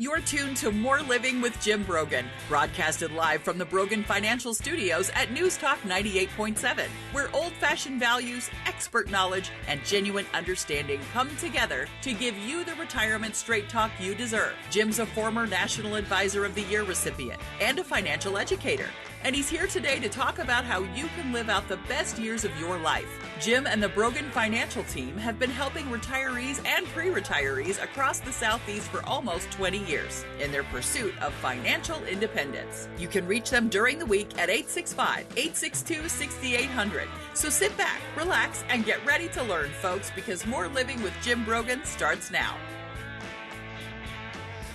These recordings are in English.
You're tuned to More Living with Jim Brogan, broadcasted live from the Brogan Financial Studios at News Talk 98.7, where old-fashioned values, expert knowledge, and genuine understanding come together to give you the retirement straight talk you deserve. Jim's a former National Advisor of the Year recipient and a financial educator, and he's here today to talk about how you can live out the best years of your life. Jim and the Brogan Financial team have been helping retirees and pre-retirees across the Southeast for almost 20 years in their pursuit of financial independence. You can reach them during the week at 865-862-6800. So sit back, relax, and get ready to learn, folks, because More Living with Jim Brogan starts now.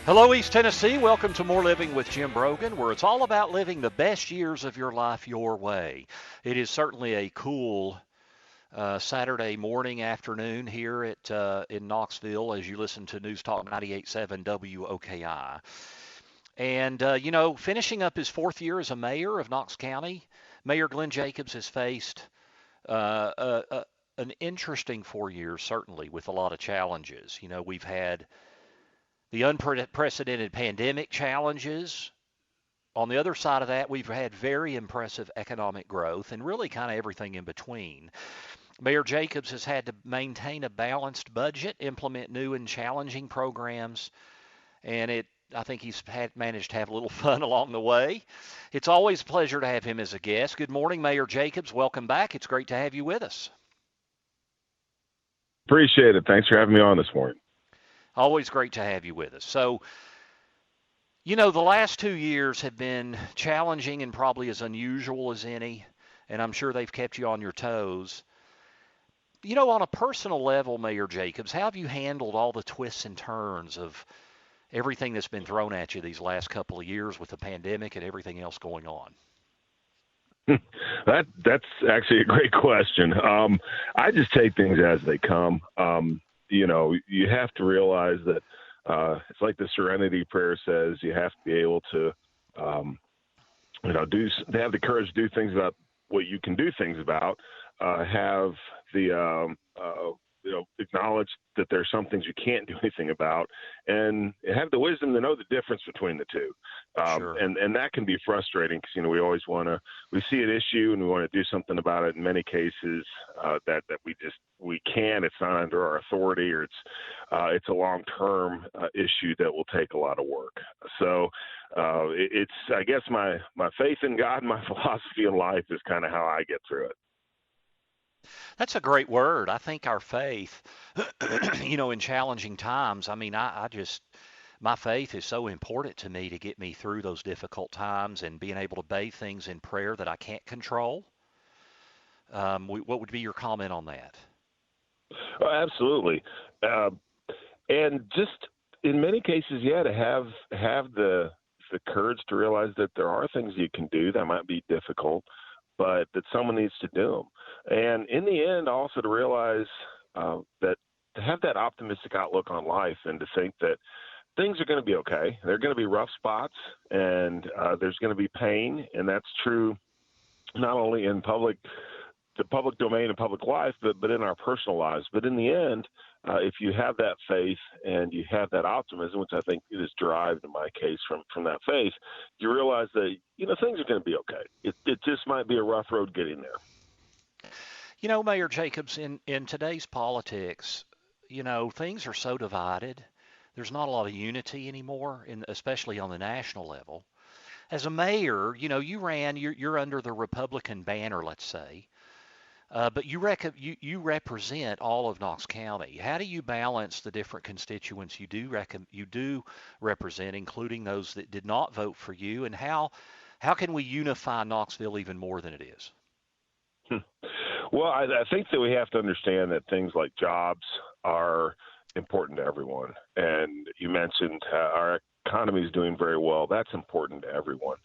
Hello, East Tennessee. Welcome to More Living with Jim Brogan, where it's all about living the best years of your life your way. It is certainly a cool Saturday morning, afternoon here in Knoxville as you listen to News Talk 98.7 WOKI. And, finishing up his fourth year as a mayor of Knox County, Mayor Glenn Jacobs has faced an interesting 4 years, certainly, with a lot of challenges. You know, we've had the unprecedented pandemic challenges. On the other side of that, we've had very impressive economic growth and really kind of everything in between. Mayor Jacobs has had to maintain a balanced budget, implement new and challenging programs, and I think he's managed to have a little fun along the way. It's always a pleasure to have him as a guest. Good morning, Mayor Jacobs. Welcome back. It's great to have you with us. Appreciate it. Thanks for having me on this morning. Always great to have you with us. So, the last 2 years have been challenging and probably as unusual as any, and I'm sure they've kept you on your toes. On a personal level, Mayor Jacobs, how have you handled all the twists and turns of everything that's been thrown at you these last couple of years with the pandemic and everything else going on? That's actually a great question. I just take things as they come. You have to realize that it's like the Serenity Prayer says, you have to be able to, have the courage to do things about what you can do things about, have the, acknowledge that there's some things you can't do anything about, and have the wisdom to know the difference between the two. Sure. And that can be frustrating because, we always we see an issue and we want to do something about it. In many cases, that we can, it's not under our authority, or it's a long-term issue that will take a lot of work. So it's, I guess, my faith in God, my philosophy in life is kind of how I get through it. That's a great word. I think our faith, in challenging times, my faith is so important to me to get me through those difficult times and being able to bathe things in prayer that I can't control. What would be your comment on that? Oh, absolutely. And just in many cases, to have the courage to realize that there are things you can do that might be difficult, but that someone needs to do them. And in the end, also to realize that to have that optimistic outlook on life and to think that things are going to be okay. There are going to be rough spots, and there's going to be pain, and that's true not only in the public domain and public life, but in our personal lives. But in the end, if you have that faith and you have that optimism, which I think is derived in my case from that faith, you realize that, things are going to be okay. It just might be a rough road getting there. Mayor Jacobs, in today's politics, things are so divided. There's not a lot of unity anymore, especially on the national level. As a mayor, you're under the Republican banner, let's say. But you represent all of Knox County. How do you balance the different constituents you do represent, including those that did not vote for you, and how can we unify Knoxville even more than it is? Well, I think that we have to understand that things like jobs are important to everyone. And you mentioned our economy is doing very well. That's important to everyone.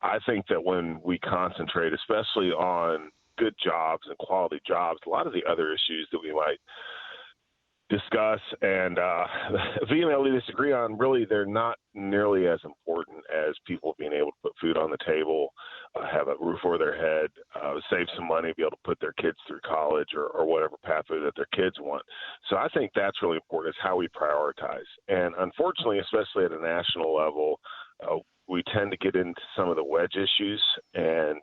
I think that when we concentrate, especially on good jobs and quality jobs, a lot of the other issues that we might discuss and vehemently disagree on, really they're not nearly as important as people being able to put food on the table, have a roof over their head, save some money, be able to put their kids through college or whatever pathway that their kids want. So I think that's really important, is how we prioritize. And unfortunately, especially at a national level, we tend to get into some of the wedge issues and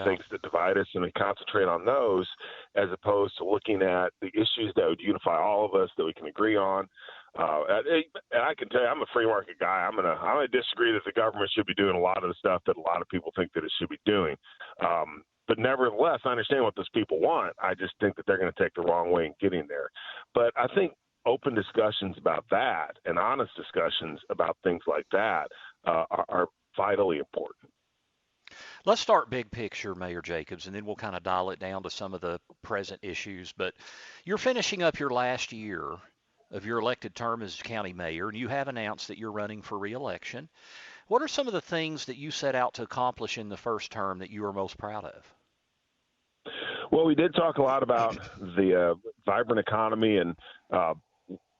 things that divide us, and we concentrate on those as opposed to looking at the issues that would unify all of us, that we can agree on. And I can tell you, I'm a free market guy. I'm gonna disagree that the government should be doing a lot of the stuff that a lot of people think that it should be doing. But nevertheless, I understand what those people want. I just think that they're going to take the wrong way in getting there. But I think open discussions about that and honest discussions about things like that are vitally important. Let's start big picture, Mayor Jacobs, and then we'll kind of dial it down to some of the present issues. But you're finishing up your last year of your elected term as county mayor, and you have announced that you're running for re-election. What are some of the things that you set out to accomplish in the first term that you are most proud of? Well, we did talk a lot about the vibrant economy, and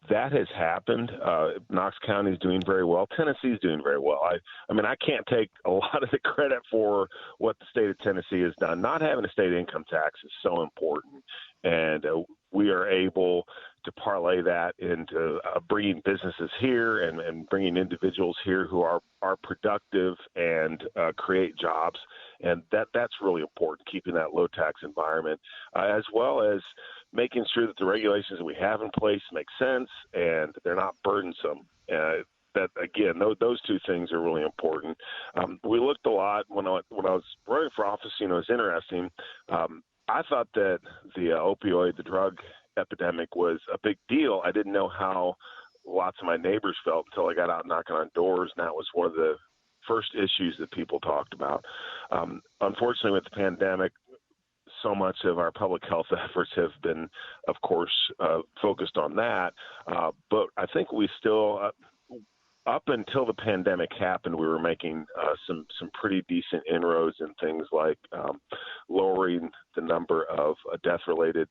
that has happened. Knox County is doing very well. Tennessee is doing very well. I mean, I can't take a lot of the credit for what the state of Tennessee has done. Not having a state income tax is so important, and we are able to parlay that into bringing businesses here and bringing individuals here who are productive and create jobs. And that's really important, keeping that low tax environment, as well as making sure that the regulations that we have in place make sense and they're not burdensome. That again, those two things are really important. We looked a lot when I was running for office. You know, it's interesting. I thought that the drug epidemic was a big deal. I didn't know how lots of my neighbors felt until I got out knocking on doors, and that was one of the first issues that people talked about. Unfortunately, with the pandemic, so much of our public health efforts have been, of course, focused on that. But I think we still, up until the pandemic happened, we were making some pretty decent inroads in things like lowering the number of drug-related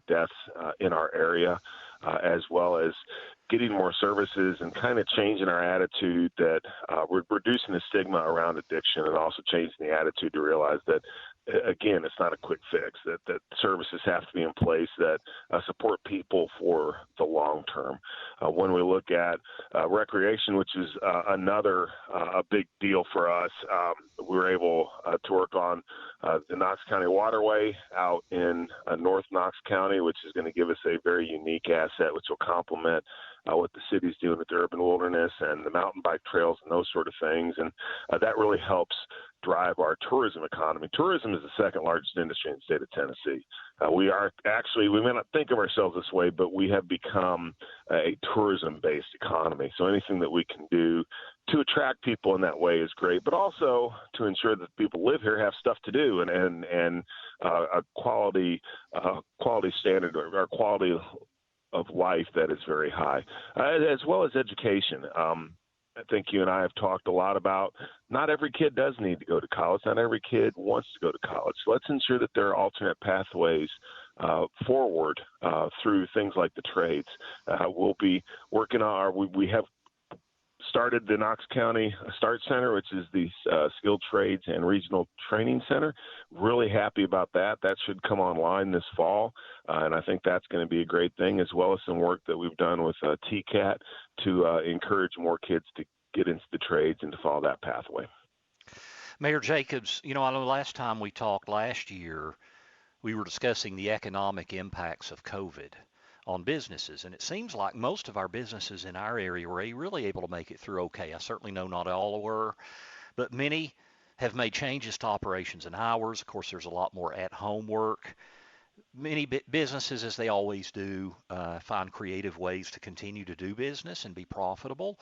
deaths in our area, as well as getting more services and kind of changing our attitude that we're reducing the stigma around addiction, and also changing the attitude to realize that, again, it's not a quick fix, that services have to be in place that support people for the long term. When we look at recreation, which is another a big deal for us, we were able to work on the Knox County Waterway out in North Knox County, which is going to give us a very unique asset, which will complement what the city's doing with the urban wilderness and the mountain bike trails and those sort of things. And that really helps drive our tourism economy. Tourism is the second largest industry in the state of Tennessee. We may not think of ourselves this way, but we have become a tourism-based economy. So anything that we can do to attract people in that way is great, but also to ensure that people live here have stuff to do and a quality standard or quality of life that is very high, as well as education. I think you and I have talked a lot about not every kid does need to go to college. Not every kid wants to go to college. So let's ensure that there are alternate pathways forward through things like the trades. We'll be working on we have started the Knox County Start Center, which is the Skilled Trades and Regional Training Center. Really happy about that. That should come online this fall, and I think that's going to be a great thing, as well as some work that we've done with TCAT to encourage more kids to get into the trades and to follow that pathway. Mayor Jacobs, I know last time we talked last year, we were discussing the economic impacts of COVID on businesses, and it seems like most of our businesses in our area were really able to make it through okay. I certainly know not all were, but many have made changes to operations and hours. Of course, there's a lot more at-home work. Many businesses, as they always do, find creative ways to continue to do business and be profitable.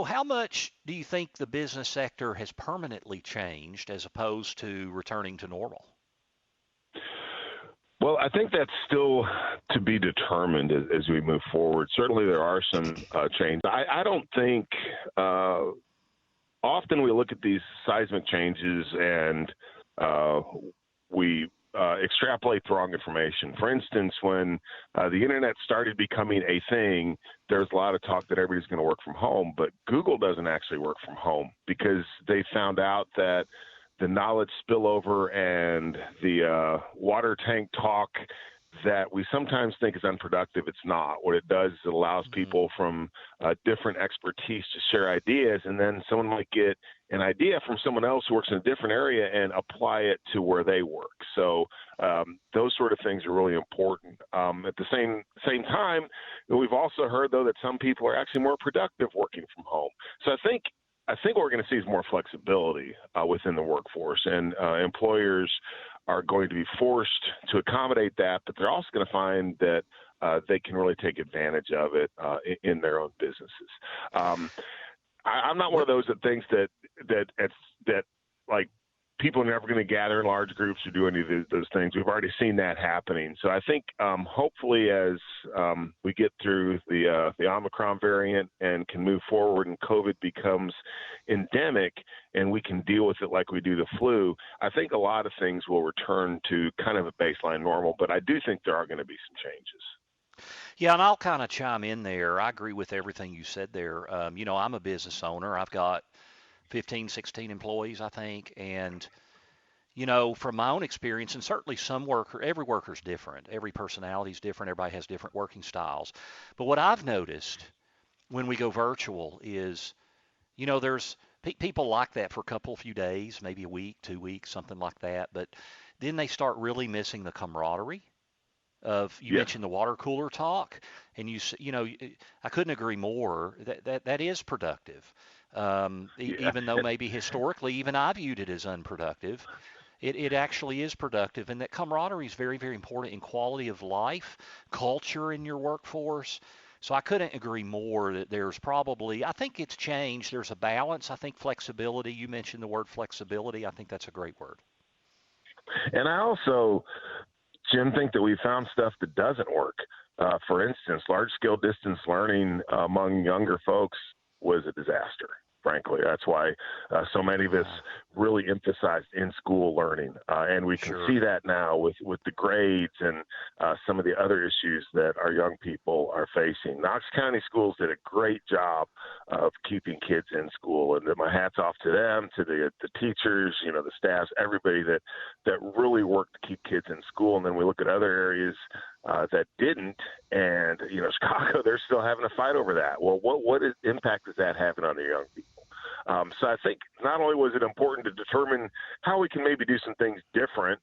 How much do you think the business sector has permanently changed as opposed to returning to normal? Well, I think that's still to be determined as we move forward. Certainly there are some changes. I don't think often we look at these seismic changes and we extrapolate the wrong information. For instance, when the internet started becoming a thing, there's a lot of talk that everybody's going to work from home, but Google doesn't actually work from home because they found out that the knowledge spillover and the water tank talk that we sometimes think is unproductive, it's not. What it does is it allows people from different expertise to share ideas, and then someone might get an idea from someone else who works in a different area and apply it to where they work. So those sort of things are really important. At the same time, we've also heard, though, that some people are actually more productive working from home. So I think what we're going to see is more flexibility within the workforce, and employers are going to be forced to accommodate that, but they're also going to find that they can really take advantage of it in their own businesses. I'm not one of those that thinks that like people are never going to gather in large groups or do any of those things. We've already seen that happening. So I think hopefully as we get through the Omicron variant and can move forward and COVID becomes endemic and we can deal with it like we do the flu, I think a lot of things will return to kind of a baseline normal. But I do think there are going to be some changes. Yeah, and I'll kind of chime in there. I agree with everything you said there. I'm a business owner. I've got 15, 16 employees, I think. And, from my own experience, and certainly every worker's different. Every personality is different. Everybody has different working styles. But what I've noticed when we go virtual is, there's people like that for a few days, maybe a week, 2 weeks, something like that. But then they start really missing the camaraderie of, you mentioned the water cooler talk, and I couldn't agree more that is productive. Even though maybe historically even I viewed it as unproductive, it actually is productive, and that camaraderie is very, very important in quality of life, culture in your workforce. So I couldn't agree more that there's probably, I think it's changed. There's a balance. I think flexibility, you mentioned the word flexibility. I think that's a great word. And I also, Jim, think that we found stuff that doesn't work. For instance, large-scale distance learning among younger folks was a disaster, frankly. That's why so many of us really emphasized in-school learning. And we can see that now with the grades and some of the other issues that our young people are facing. Knox County schools did a great job of keeping kids in school. And my hat's off to them, to the teachers, the staffs, everybody that really worked to keep kids in school. And then we look at other areas that didn't. And, Chicago, they're still having a fight over that. Well, what impact is that having on the young people? So I think not only was it important to determine how we can maybe do some things different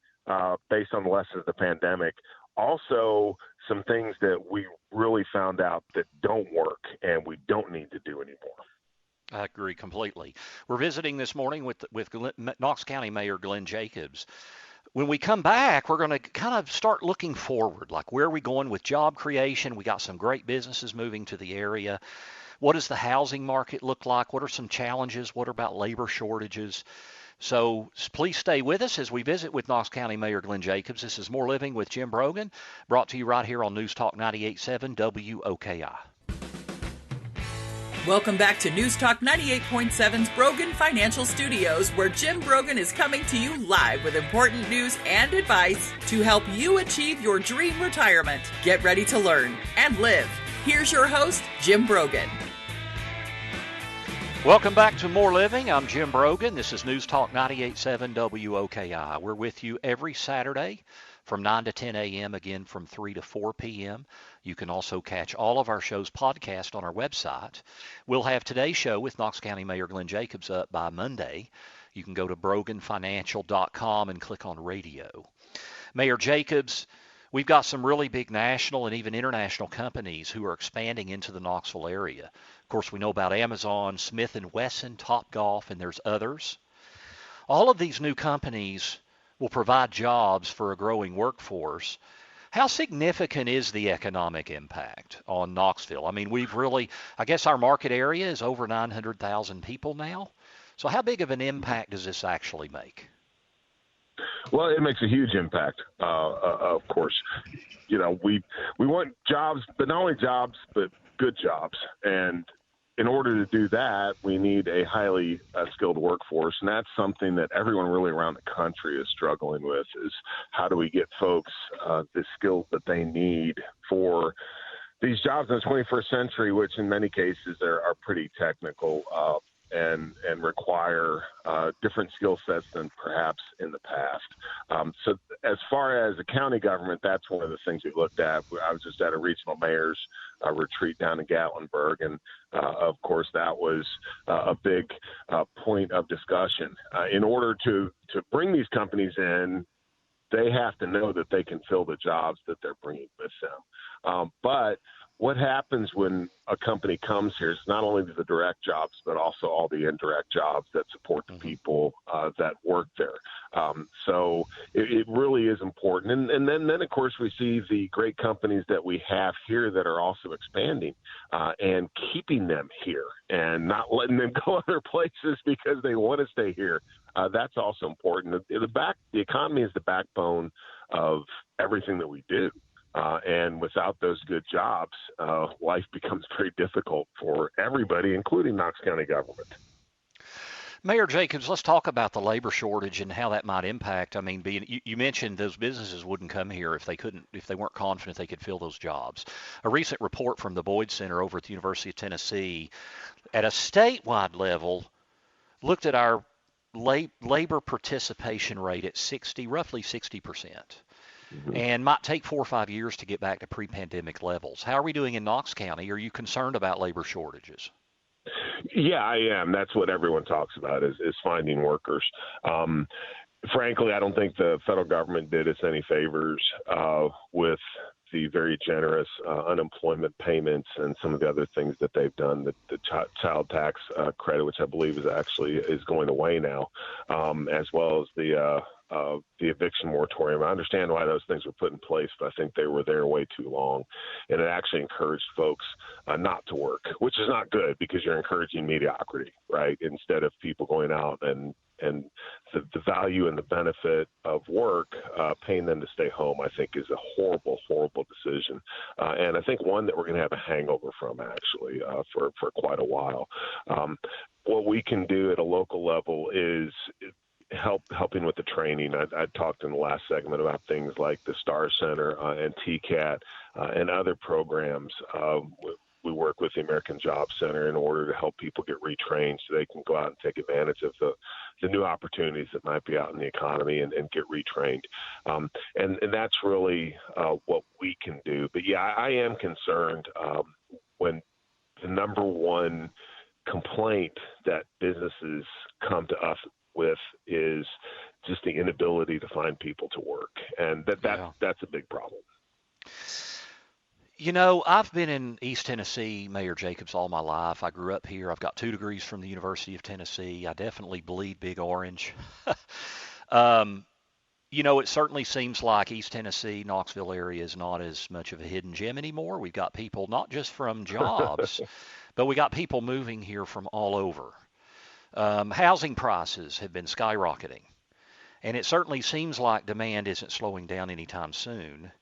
based on the lessons of the pandemic, also some things that we really found out that don't work and we don't need to do anymore. I agree completely. We're visiting this morning with Knox County Mayor Glenn Jacobs. When we come back, we're going to kind of start looking forward, like where are we going with job creation? We got some great businesses moving to the area. What does the housing market look like? What are some challenges? What about labor shortages? So please stay with us as we visit with Knox County Mayor Glenn Jacobs. This is More Living with Jim Brogan, brought to you right here on News Talk 98.7 WOKI. Welcome back to News Talk 98.7's Brogan Financial Studios, where Jim Brogan is coming to you live with important news and advice to help you achieve your dream retirement. Get ready to learn and live. Here's your host, Jim Brogan. Welcome back to More Living. I'm Jim Brogan. This is News Talk 98.7 WOKI. We're with you every Saturday from 9 to 10 a.m., again from 3 to 4 p.m. You can also catch all of our shows podcast on our website. We'll have today's show with Knox County Mayor Glenn Jacobs up by Monday. You can go to broganfinancial.com and click on radio. Mayor Jacobs, we've got some really big national and even international companies who are expanding into the Knoxville area. Of course, we know about Amazon, Smith & Wesson, Topgolf, and there's others. All of these new companies will provide jobs for a growing workforce. How significant is the economic impact on Knoxville? I mean, I guess our market area is over 900,000 people now. So how big of an impact does this actually make? Well, it makes a huge impact, of course. We want jobs, but not only jobs, but good jobs. And in order to do that, we need a highly skilled workforce, and that's something that everyone really around the country is struggling with, is how do we get folks the skills that they need for these jobs in the 21st century, which in many cases are pretty technical and require different skill sets than perhaps in the past. So as far as the county government, that's one of the things we looked at. I was just at a regional mayor's retreat down in Gatlinburg, and of course that was a big point of discussion. In order to bring these companies in, they have to know that they can fill the jobs that they're bringing with them. But what happens when a company comes here is not only the direct jobs, but also all the indirect jobs that support the people that work there. So it really is important. And then, of course, we see the great companies that we have here that are also expanding and keeping them here and not letting them go other places because they want to stay here. That's also important. The economy is the backbone of everything that we do. And without those good jobs, life becomes very difficult for everybody, including Knox County government. Mayor Jacobs, let's talk about the labor shortage and how that might impact. I mean, you mentioned those businesses wouldn't come here if they weren't confident they could fill those jobs. A recent report from the Boyd Center over at the University of Tennessee, at a statewide level, looked at our labor participation rate at roughly 60%. And might take 4 or 5 years to get back to pre-pandemic levels. How are we doing in Knox County? Are you concerned about labor shortages? Yeah, I am. That's what everyone talks about is finding workers. Frankly, I don't think the federal government did us any favors with the very generous unemployment payments and some of the other things that they've done. The child tax credit, which I believe is going away now, as well as the eviction moratorium. I understand why those things were put in place, but I think they were there way too long. And it actually encouraged folks not to work, which is not good because you're encouraging mediocrity, right? Instead of people going out and the value and the benefit of work, paying them to stay home, I think is a horrible, horrible decision. And I think one that we're going to have a hangover from actually for quite a while. What we can do at a local level is helping with the training. I talked in the last segment about things like the STAR Center and TCAT and other programs. We work with the American Job Center in order to help people get retrained so they can go out and take advantage of the new opportunities that might be out in the economy and get retrained. And that's really what we can do. But, yeah, I am concerned when the number one complaint that businesses come to us with is just the inability to find people to work. And that's a big problem. You know, I've been in East Tennessee, Mayor Jacobs, all my life. I grew up here. I've got 2 degrees from the University of Tennessee. I definitely bleed big orange. You know, it certainly seems like East Tennessee, Knoxville area is not as much of a hidden gem anymore. We've got people not just from jobs, but we got people moving here from all over. Housing prices have been skyrocketing, and it certainly seems like demand isn't slowing down anytime soon.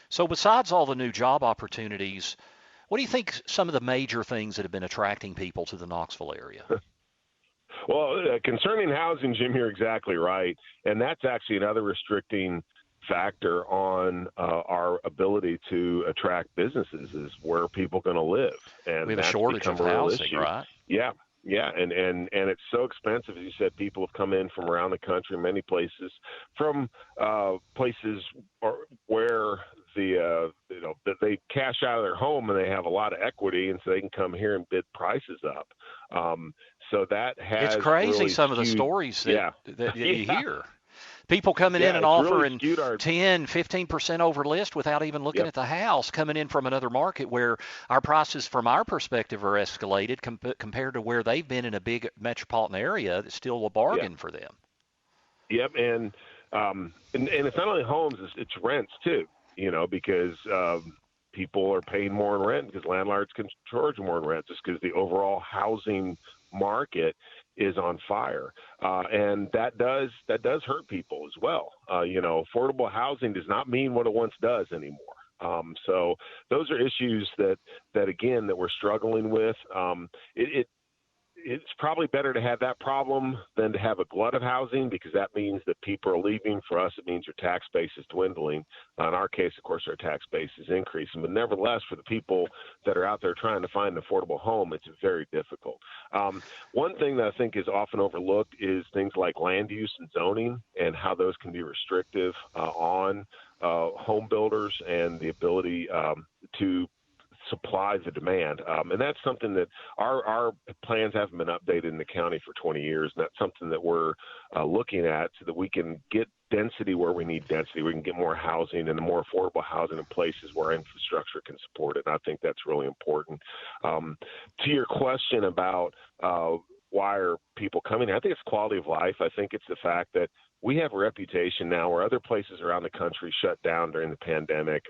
So besides all the new job opportunities, what do you think some of the major things that have been attracting people to the Knoxville area? Well, concerning housing, Jim, you're exactly right. And that's actually another restricting factor on our ability to attract businesses is where people are going to live. And we have a shortage of housing, right? Yeah. Yeah, and it's so expensive. As you said, people have come in from around the country, many places, from places where they cash out of their home and they have a lot of equity, and so they can come here and bid prices up. So that has it's crazy really some of the stories that you hear. People coming in and offering really 10, 15% over list without even looking at the house, coming in from another market where our prices from our perspective are escalated compared to where they've been in a big metropolitan area that's still a bargain for them. Yep, and it's not only homes, it's rents too, because people are paying more in rent because landlords can charge more in rent just because the overall housing market is on fire. And that does hurt people as well. Affordable housing does not mean what it once does anymore. So those are issues that again, that we're struggling with. It's probably better to have that problem than to have a glut of housing, because that means that people are leaving. For us, it means your tax base is dwindling. In our case, of course, our tax base is increasing. But nevertheless, for the people that are out there trying to find an affordable home, it's very difficult. One thing that I think is often overlooked is things like land use and zoning, and how those can be restrictive on home builders and the ability to supply the demand. And that's something that our plans haven't been updated in the county for 20 years. And that's something that we're looking at, so that we can get density where we need density. We can get more housing and more affordable housing in places where infrastructure can support it. And I think that's really important. To your question about why are people coming, I think it's quality of life. I think it's the fact that we have a reputation now where other places around the country shut down during the pandemic.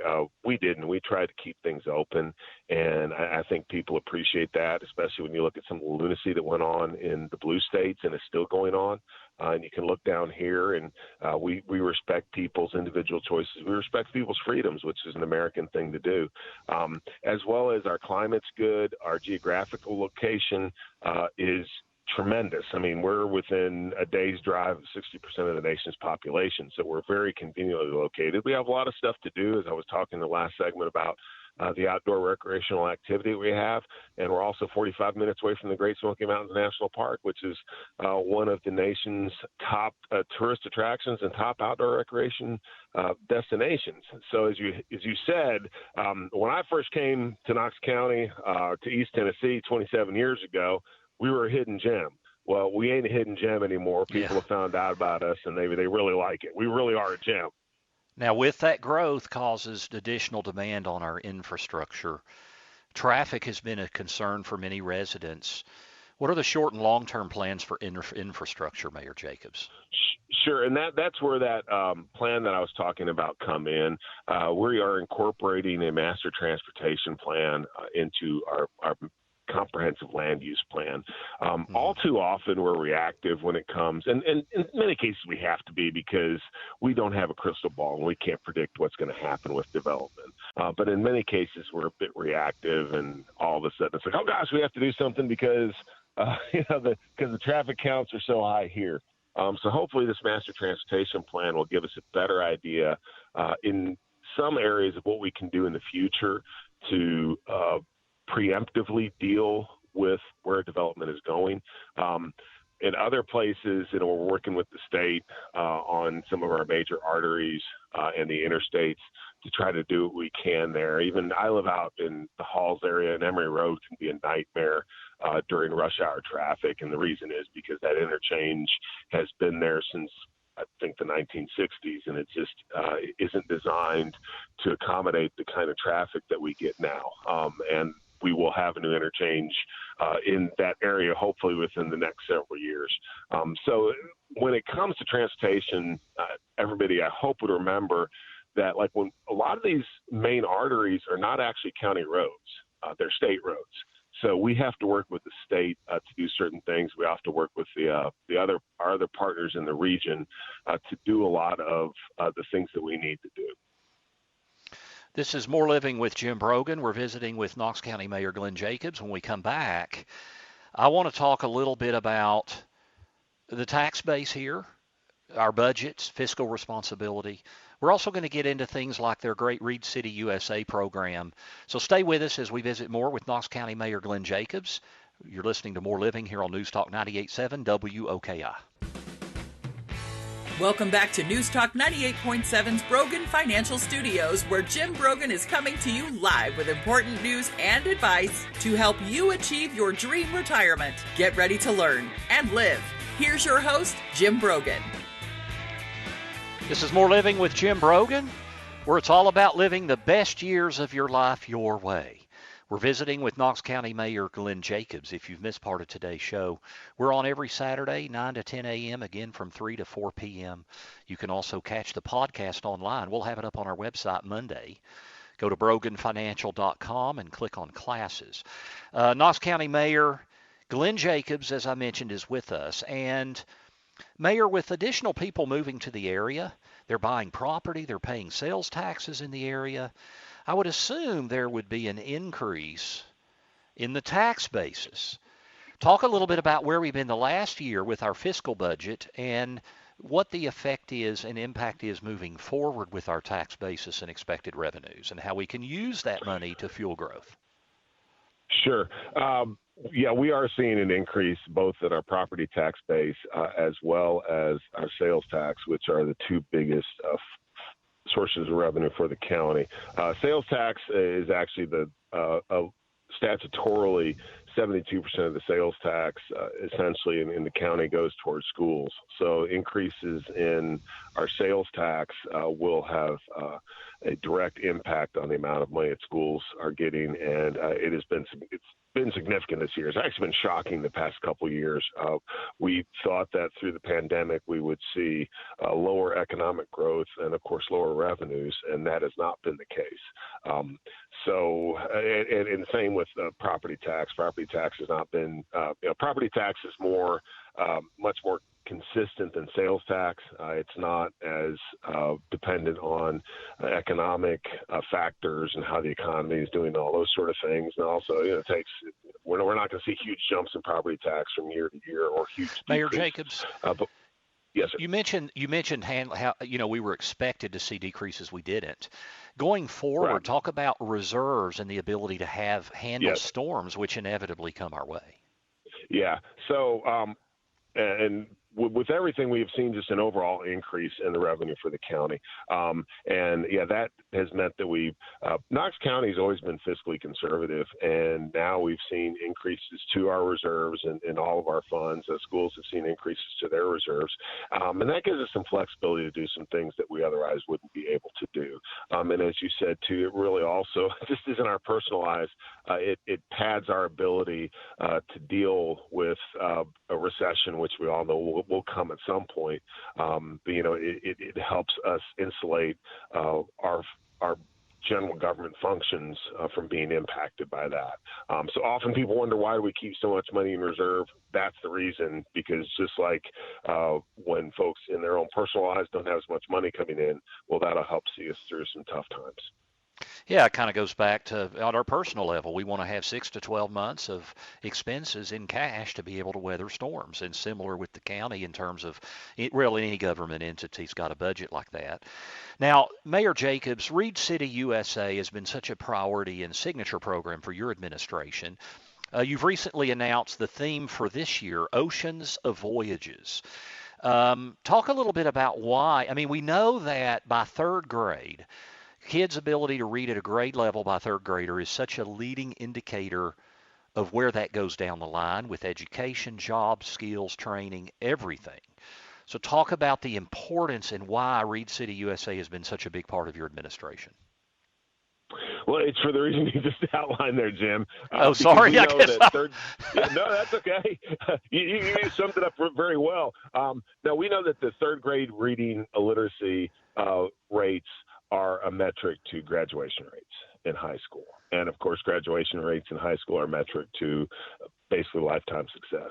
We didn't. We tried to keep things open, and I think people appreciate that, especially when you look at some of the lunacy that went on in the blue states and is still going on. And you can look down here, and we respect people's individual choices. We respect people's freedoms, which is an American thing to do, as well as our climate's good. Our geographical location is tremendous. I mean, we're within a day's drive of 60% of the nation's population, so we're very conveniently located. We have a lot of stuff to do, as I was talking in the last segment about the outdoor recreational activity we have, and we're also 45 minutes away from the Great Smoky Mountains National Park, which is one of the nation's top tourist attractions and top outdoor recreation destinations. So as you said, when I first came to Knox County, to East Tennessee 27 years ago, we were a hidden gem. Well, we ain't a hidden gem anymore. People have found out about us, and they really like it. We really are a gem. Now, with that growth causes additional demand on our infrastructure. Traffic has been a concern for many residents. What are the short and long-term plans for infrastructure, Mayor Jacobs? Sure, and that's where that plan that I was talking about come in. We are incorporating a master transportation plan into our comprehensive land use plan. All too often we're reactive when it comes, and in many cases we have to be, because we don't have a crystal ball and we can't predict what's going to happen with development. But in many cases we're a bit reactive, and all of a sudden it's like, oh gosh, we have to do something because because the traffic counts are so high here. So hopefully this master transportation plan will give us a better idea in some areas of what we can do in the future to preemptively deal with where development is going. In other places, we're working with the state on some of our major arteries and the interstates to try to do what we can there. Even I live out in the Halls area, and Emory Road can be a nightmare during rush hour traffic. And the reason is because that interchange has been there since, I think, the 1960s, and it just isn't designed to accommodate the kind of traffic that we get now. And we will have a new interchange in that area, hopefully within the next several years. So when it comes to transportation, everybody, I hope, would remember that, like, when a lot of these main arteries are not actually county roads, they're state roads. So we have to work with the state to do certain things. We have to work with our other partners in the region to do a lot of the things that we need to do. This is More Living with Jim Brogan. We're visiting with Knox County Mayor Glenn Jacobs. When we come back, I want to talk a little bit about the tax base here, our budgets, fiscal responsibility. We're also going to get into things like their great Reed City USA program. So stay with us as we visit more with Knox County Mayor Glenn Jacobs. You're listening to More Living here on News Talk 98.7 WOKI. Welcome back to News Talk 98.7's Brogan Financial Studios, where Jim Brogan is coming to you live with important news and advice to help you achieve your dream retirement. Get ready to learn and live. Here's your host, Jim Brogan. This is More Living with Jim Brogan, where it's all about living the best years of your life your way. We're visiting with Knox County Mayor Glenn Jacobs. If you've missed part of today's show, we're on every Saturday, 9 to 10 a.m., again from 3 to 4 p.m. You can also catch the podcast online. We'll have it up on our website Monday. Go to broganfinancial.com and click on classes. Knox County Mayor Glenn Jacobs, as I mentioned, is with us. And Mayor, with additional people moving to the area, they're buying property, they're paying sales taxes in the area. I would assume there would be an increase in the tax basis. Talk a little bit about where we've been the last year with our fiscal budget and what the effect is and impact is moving forward with our tax basis and expected revenues and how we can use that money to fuel growth. Sure. Yeah, we are seeing an increase both in our property tax base as well as our sales tax, which are the two biggest sources of revenue for the county. Sales tax is actually the statutorily 72% of the sales tax essentially in the county goes towards schools. So increases in our sales tax will have a direct impact on the amount of money that schools are getting, and it's been significant this year. It's actually been shocking the past couple of years. We thought that through the pandemic we would see lower economic growth and, of course, lower revenues, and that has not been the case. And same with property tax. Property tax has not been, property tax is much more consistent than sales tax. It's not as dependent on economic factors and how the economy is doing, all those sort of things. And also, we're not going to see huge jumps in property tax from year to year or huge Mayor decreases. Jacobs. Yes, sir. You mentioned how we were expected to see decreases. We didn't. Going forward, Right. Talk about reserves and the ability to handle Yes. storms, which inevitably come our way. Yeah. So, and with everything, we've seen just an overall increase in the revenue for the county. And yeah, that has meant that Knox County has always been fiscally conservative, and now we've seen increases to our reserves in all of our funds. Schools have seen increases to their reserves. And that gives us some flexibility to do some things that we otherwise wouldn't be able to do. And as you said, too, it really also, just as in our personal lives, it pads our ability to deal with a recession, which we all know will come at some point. But, it helps us insulate our general government functions from being impacted by that. So often people wonder, why do we keep so much money in reserve? That's the reason, because just like when folks in their own personal lives don't have as much money coming in, well, that'll help see us through some tough times. Yeah, it kind of goes back to on our personal level. We want to have 6 to 12 months of expenses in cash to be able to weather storms. And similar with the county in terms of really any government entity's got a budget like that. Now, Mayor Jacobs, Reed City USA has been such a priority and signature program for your administration. You've recently announced the theme for this year, Oceans of Voyages. Talk a little bit about why. I mean, we know that by third grade, kids' ability to read at a grade level by third grader is such a leading indicator of where that goes down the line with education, jobs, skills, training, everything. So talk about the importance and why Reed City USA has been such a big part of your administration. Well, it's for the reason you just outlined there, Jim. Oh, sorry. I guess no, that's okay. You summed it up very well. Now, we know that the third grade reading illiteracy rates are a metric to graduation rates in high school. And, of course, graduation rates in high school are a metric to basically lifetime success.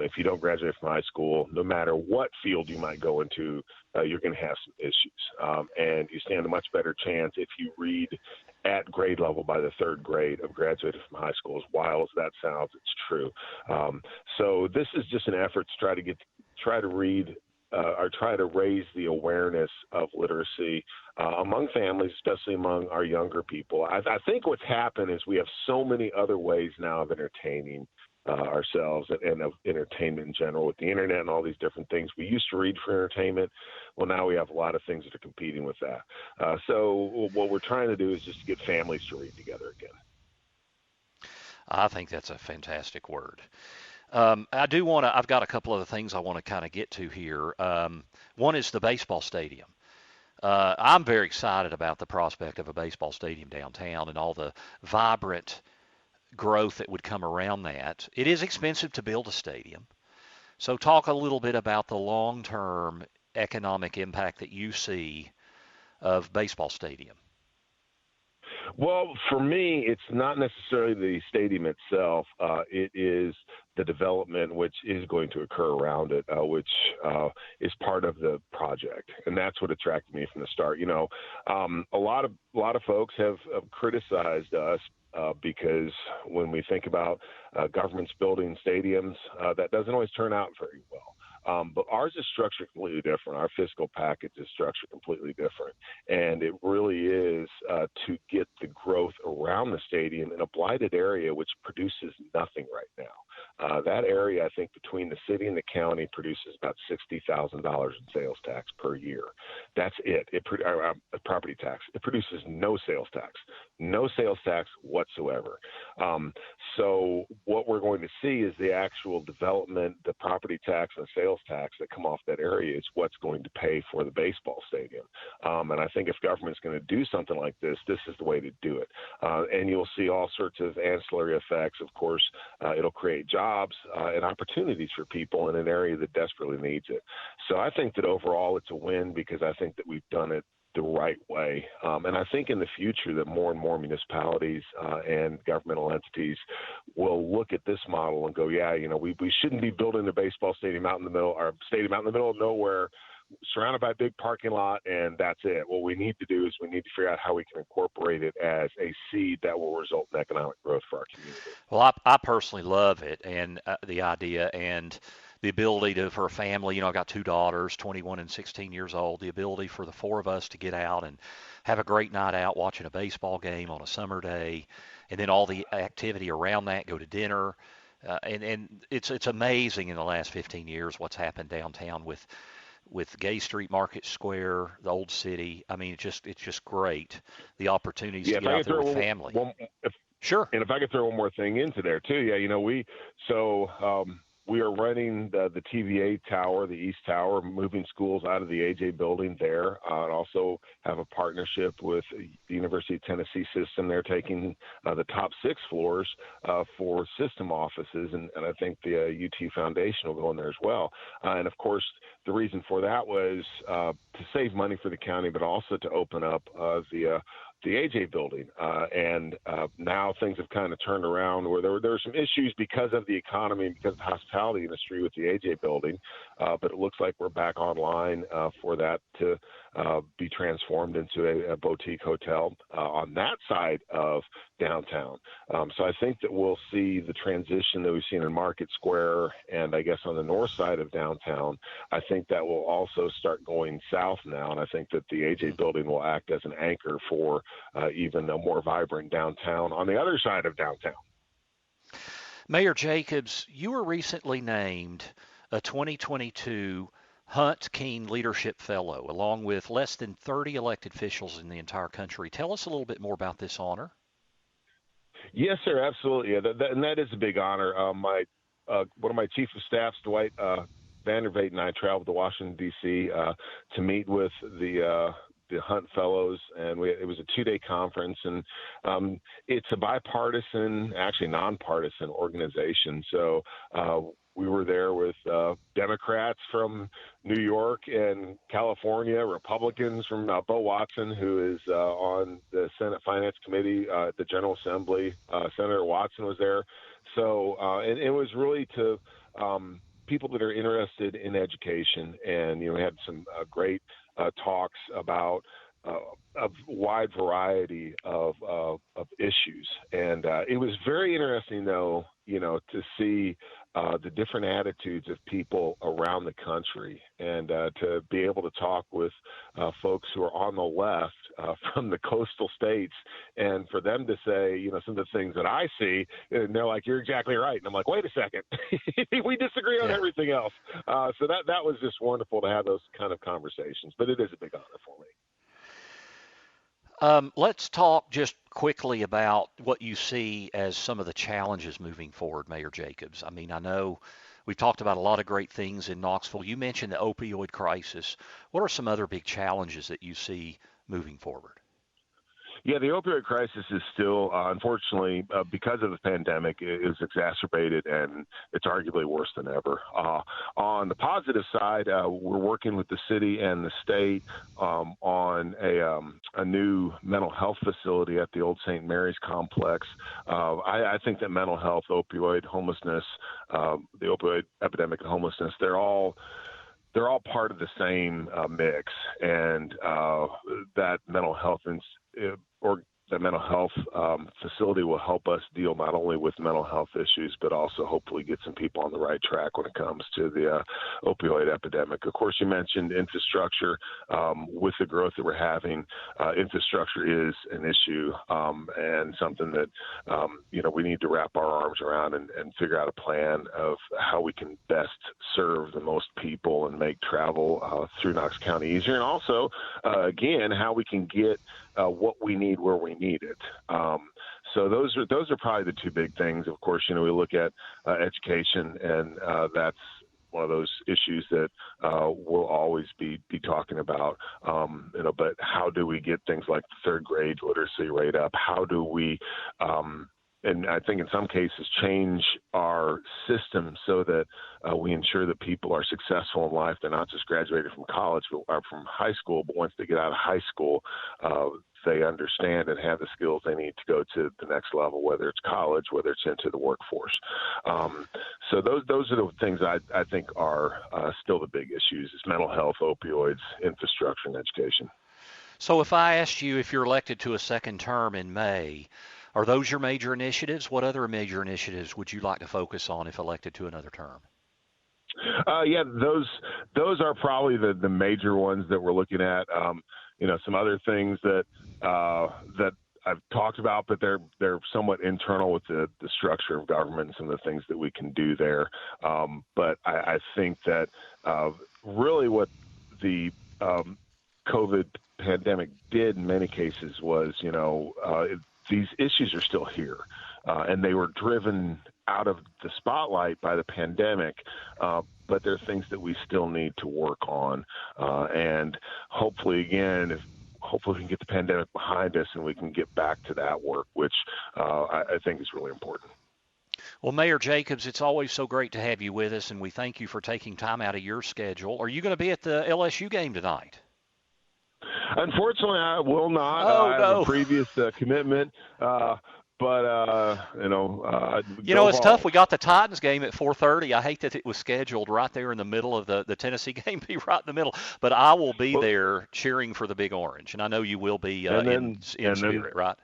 If you don't graduate from high school, no matter what field you might go into, you're going to have some issues. And you stand a much better chance if you read at grade level by the third grade of graduating from high school. As wild as that sounds, it's true. So this is just an effort to try to read or try to raise the awareness of literacy among families, especially among our younger people. I think what's happened is we have so many other ways now of entertaining ourselves and of entertainment in general with the internet and all these different things. We used to read for entertainment. Well, now we have a lot of things that are competing with that. So what we're trying to do is just to get families to read together again. I think that's a fantastic word. I've got a couple of things I want to kind of get to here. One is the baseball stadium. I'm very excited about the prospect of a baseball stadium downtown and all the vibrant growth that would come around that. It is expensive to build a stadium. So talk a little bit about the long-term economic impact that you see of baseball stadium. Well, for me, it's not necessarily the stadium itself. It is the development which is going to occur around it, which is part of the project, and that's what attracted me from the start. A lot of folks have criticized us. Because when we think about governments building stadiums, that doesn't always turn out very well. But ours is structured completely different. Our fiscal package is structured completely different. And it really is to get the growth around the stadium in a blighted area which produces nothing right now. That area, I think, between the city and the county produces about $60,000 in sales tax per year. That's it. Property tax. It produces no sales tax whatsoever. So what we're going to see is the actual development, the property tax and sales tax that come off that area is what's going to pay for the baseball stadium. And I think if government's going to do something like this is the way to do it. And you'll see all sorts of ancillary effects. Of course, it'll create jobs and opportunities for people in an area that desperately needs it. So I think that overall it's a win because I think that we've done it the right way. And I think in the future that more and more municipalities and governmental entities will look at this model and go, we shouldn't be building a baseball stadium out in the middle, or stadium out in the middle of nowhere, surrounded by a big parking lot, and that's it. What we need to do is we need to figure out how we can incorporate it as a seed that will result in economic growth for our community. Well, I personally love it, and the idea and the ability for a family, I've got two daughters, 21 and 16 years old, the ability for the four of us to get out and have a great night out watching a baseball game on a summer day, and then all the activity around that, go to dinner. And it's amazing in the last 15 years what's happened downtown with Gay Street, Market Square, the old city. I mean, it's just great, the opportunities to get out there with family. Sure. And if I could throw one more thing into there too, we are running the TVA tower, the East Tower, moving schools out of the AJ building there, and also have a partnership with the University of Tennessee system. They're taking the top 6 floors for system offices, and I think the UT Foundation will go in there as well. And of course, the reason for that was to save money for the county, but also to open up the AJ building. And now things have kind of turned around where there were some issues because of the economy and because of the hospitality industry with the AJ building. But it looks like we're back online for that to be transformed into a boutique hotel on that side of downtown. So I think that we'll see the transition that we've seen in Market Square and I guess on the north side of downtown. I think that will also start going south now. And I think that the AJ building will act as an anchor for even a more vibrant downtown on the other side of downtown. Mayor Jacobs, you were recently named a 2022 Hunt Keene Leadership Fellow, along with less than 30 elected officials in the entire country. Tell us a little bit more about this honor. Yes, sir, absolutely. Yeah, and that is a big honor. One of my chief of staffs, Dwight Vandervate, and I traveled to Washington, D.C. To meet with the Hunt Fellows, and it was a 2-day conference, and it's a bipartisan, actually nonpartisan organization. So we were there with Democrats from New York and California, Republicans from Bo Watson, who is on the Senate Finance Committee at the General Assembly. Senator Watson was there. So and it was really to people that are interested in education, and we had some great talks about a wide variety of issues, and it was very interesting, though, to see the different attitudes of people around the country, and to be able to talk with folks who are on the left from the coastal states, and for them to say, some of the things that I see, and they're like, "You're exactly right," and I'm like, "Wait a second, we disagree on everything else." So that was just wonderful to have those kind of conversations. But it is a big honor for me. Let's talk just quickly about what you see as some of the challenges moving forward, Mayor Jacobs. I mean, I know we've talked about a lot of great things in Knoxville. You mentioned the opioid crisis. What are some other big challenges that you see moving forward? Yeah, the opioid crisis is still, unfortunately, because of the pandemic, is exacerbated, and it's arguably worse than ever. On the positive side, we're working with the city and the state on a new mental health facility at the old St. Mary's complex. I think that mental health, opioid homelessness, the opioid epidemic and homelessness, they're all part of the same mix, and that mental health or the mental health facility will help us deal not only with mental health issues, but also hopefully get some people on the right track when it comes to the opioid epidemic. Of course, you mentioned infrastructure. With the growth that we're having, infrastructure is an issue and something that, we need to wrap our arms around and figure out a plan of how we can best serve the most people and make travel through Knox County easier. And also, again, how we can get what we need where we need it. So those are probably the two big things. Of course, we look at education, and that's one of those issues that we'll always be talking about. But how do we get things like the third grade literacy rate up? How do we and I think in some cases change our system so that we ensure that people are successful in life. They're not just graduated from college or from high school, but once they get out of high school, they understand and have the skills they need to go to the next level, whether it's college, whether it's into the workforce. So those are the things I think are still the big issues: is mental health, opioids, infrastructure, and education. So if I asked you if you're elected to a second term in May, are those your major initiatives? What other major initiatives would you like to focus on if elected to another term? Yeah, those are probably the major ones that we're looking at. Some other things that I've talked about, but they're somewhat internal with the structure of government and some of the things that we can do there. But I think that really what the COVID pandemic did in many cases was, these issues are still here, and they were driven out of the spotlight by the pandemic, but there are things that we still need to work on. And hopefully, again, hopefully we can get the pandemic behind us and we can get back to that work, which I think is really important. Well, Mayor Jacobs, it's always so great to have you with us, and we thank you for taking time out of your schedule. Are you going to be at the LSU game tonight? Unfortunately, I will not. I have a previous commitment, but it's tough. We got the Titans game at 4:30. I hate that it was scheduled right there in the middle of the Tennessee game, be right in the middle. But I will be there cheering for the Big Orange, and I know you will be in spirit, right?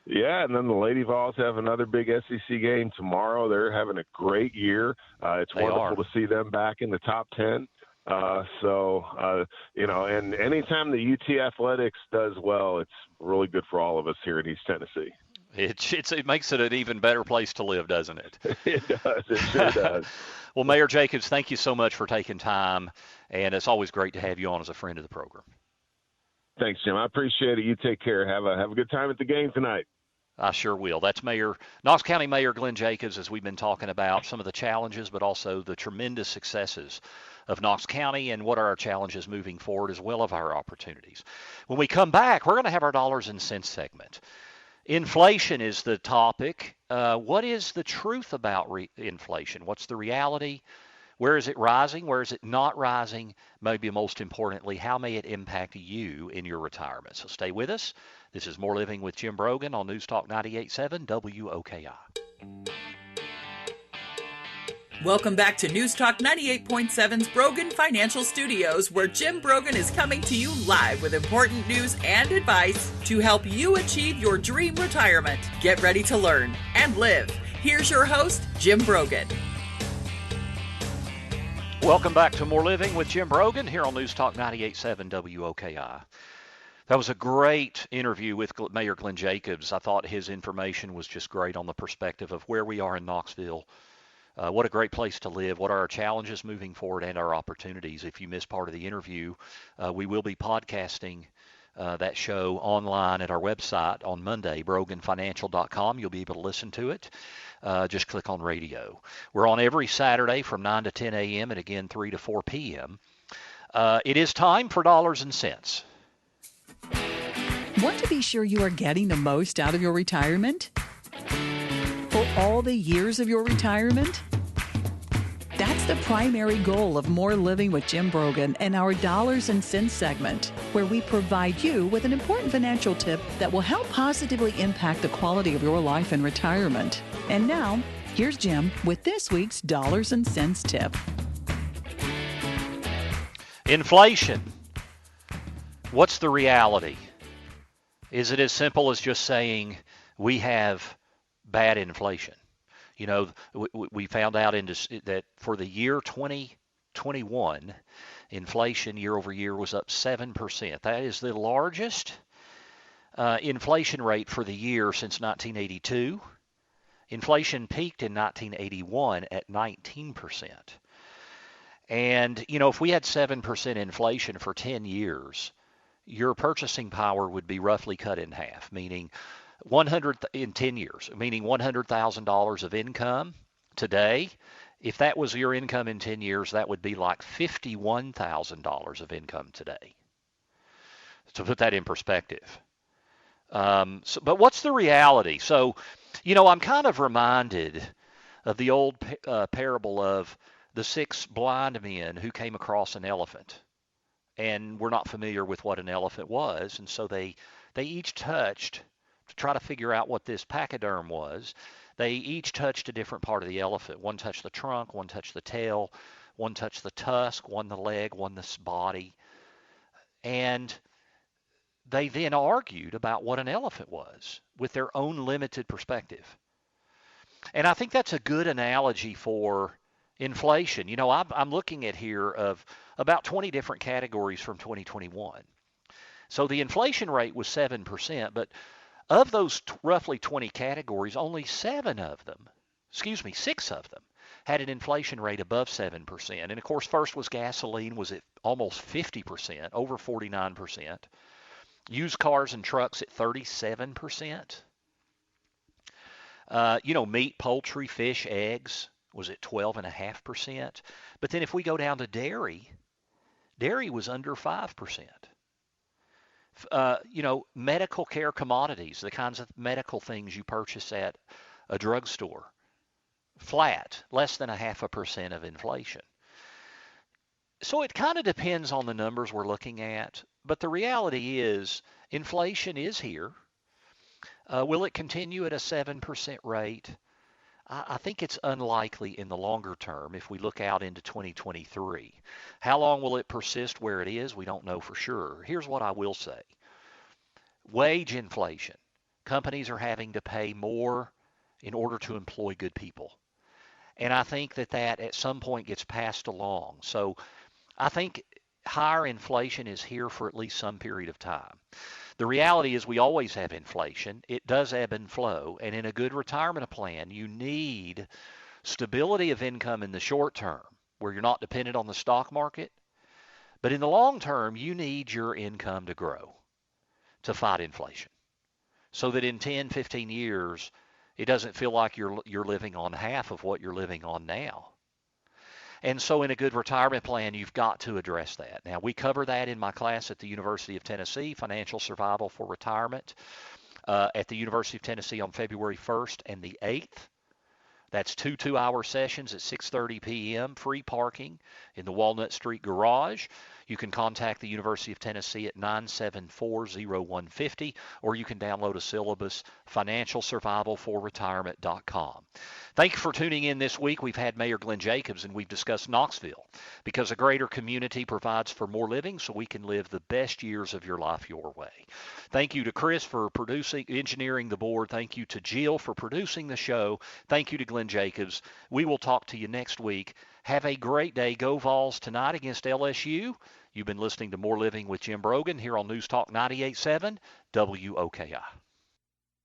Yeah, and then the Lady Vols have another big SEC game tomorrow. They're having a great year. It's wonderful to see them back in the top 10. And anytime the UT Athletics does well, it's really good for all of us here in East Tennessee. It makes it an even better place to live, doesn't it? It does. It sure does. Well, Mayor Jacobs, thank you so much for taking time, and it's always great to have you on as a friend of the program. Thanks, Jim. I appreciate it. You take care. Have a good time at the game tonight. I sure will. That's Knox County Mayor Glenn Jacobs, as we've been talking about some of the challenges, but also the tremendous successes of Knox County and what are our challenges moving forward, as well as our opportunities. When we come back, we're going to have our dollars and cents segment. Inflation is the topic. What is the truth about inflation? What's the reality? Where is it rising? Where is it not rising? Maybe most importantly, how may it impact you in your retirement? So stay with us. This is More Living with Jim Brogan on News Talk 98.7 WOKI. Welcome back to News Talk 98.7's Brogan Financial Studios, where Jim Brogan is coming to you live with important news and advice to help you achieve your dream retirement. Get ready to learn and live. Here's your host, Jim Brogan. Welcome back to More Living with Jim Brogan here on News Talk 98.7 WOKI. That was a great interview with Mayor Glenn Jacobs. I thought his information was just great on the perspective of where we are in Knoxville. What a great place to live. What are our challenges moving forward and our opportunities? If you missed part of the interview, we will be podcasting that show online at our website on Monday, broganfinancial.com. You'll be able to listen to it. Just click on radio. We're on every Saturday from 9 to 10 a.m. and again 3 to 4 p.m. It is time for Dollars and Cents. Want to be sure you are getting the most out of your retirement? For all the years of your retirement? That's the primary goal of More Living with Jim Brogan and our Dollars and Cents segment, where we provide you with an important financial tip that will help positively impact the quality of your life in retirement. And now, here's Jim with this week's Dollars and Cents tip. Inflation. What's the reality? Is it as simple as just saying we have bad inflation? You know, we found out that for the year 2021, inflation year over year was up 7%. That is the largest inflation rate for the year since 1982. Inflation peaked in 1981 at 19%. And, you know, if we had 7% inflation for 10 years, your purchasing power would be roughly cut in half, meaning in 10 years, meaning $100,000 of income today. If that was your income in 10 years, that would be like $51,000 of income today. To put that in perspective. But what's the reality? So, you know, I'm kind of reminded of the old parable of the 6 blind men who came across an elephant and were not familiar with what an elephant was. And so they each touched, to try to figure out what this pachyderm was, they each touched a different part of the elephant. One touched the trunk, one touched the tail, one touched the tusk, one the leg, one the body. And they then argued about what an elephant was with their own limited perspective. And I think that's a good analogy for inflation. You know, I'm looking at here of about 20 different categories from 2021. So the inflation rate was 7%, but of those roughly 20 categories, only 6 of them had an inflation rate above 7%. And of course, first was gasoline, was at almost 50%, over 49%. Used cars and trucks at 37%. You know, meat, poultry, fish, eggs was at 12.5%. But then if we go down to dairy was under 5%. You know, medical care commodities, the kinds of medical things you purchase at a drugstore, flat, less than 0.5% of inflation. So it kind of depends on the numbers we're looking at, but the reality is inflation is here. Will it continue at a 7% rate? I think it's unlikely in the longer term if we look out into 2023. How long will it persist where it is? We don't know for sure. Here's what I will say. Wage inflation. Companies are having to pay more in order to employ good people. And I think that at some point gets passed along. So I think higher inflation is here for at least some period of time. The reality is we always have inflation. It does ebb and flow. And in a good retirement plan, you need stability of income in the short term where you're not dependent on the stock market. But in the long term, you need your income to grow to fight inflation so that in 10, 15 years, it doesn't feel like you're living on half of what you're living on now. And so in a good retirement plan, you've got to address that. Now, we cover that in my class at the University of Tennessee, Financial Survival for Retirement, at the University of Tennessee on February 1st and the 8th. That's 2 2-hour sessions at 6:30 p.m., free parking in the Walnut Street Garage. You can contact the University of Tennessee at 974-0150, or you can download a syllabus, financialsurvivalforretirement.com. Thank you for tuning in this week. We've had Mayor Glenn Jacobs, and we've discussed Knoxville, because a greater community provides for more living so we can live the best years of your life your way. Thank you to Chris for engineering the board. Thank you to Jill for producing the show. Thank you to Glenn Jacobs. We will talk to you next week. Have a great day. Go Vols tonight against LSU. You've been listening to More Living with Jim Brogan here on News Talk 98.7 WOKI.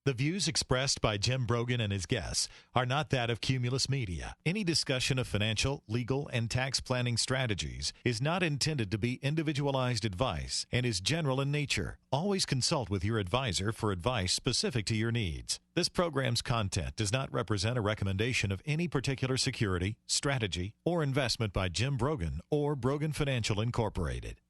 The views expressed by Jim Brogan and his guests are not that of Cumulus Media. Any discussion of financial, legal, and tax planning strategies is not intended to be individualized advice and is general in nature. Always consult with your advisor for advice specific to your needs. This program's content does not represent a recommendation of any particular security, strategy, or investment by Jim Brogan or Brogan Financial Incorporated.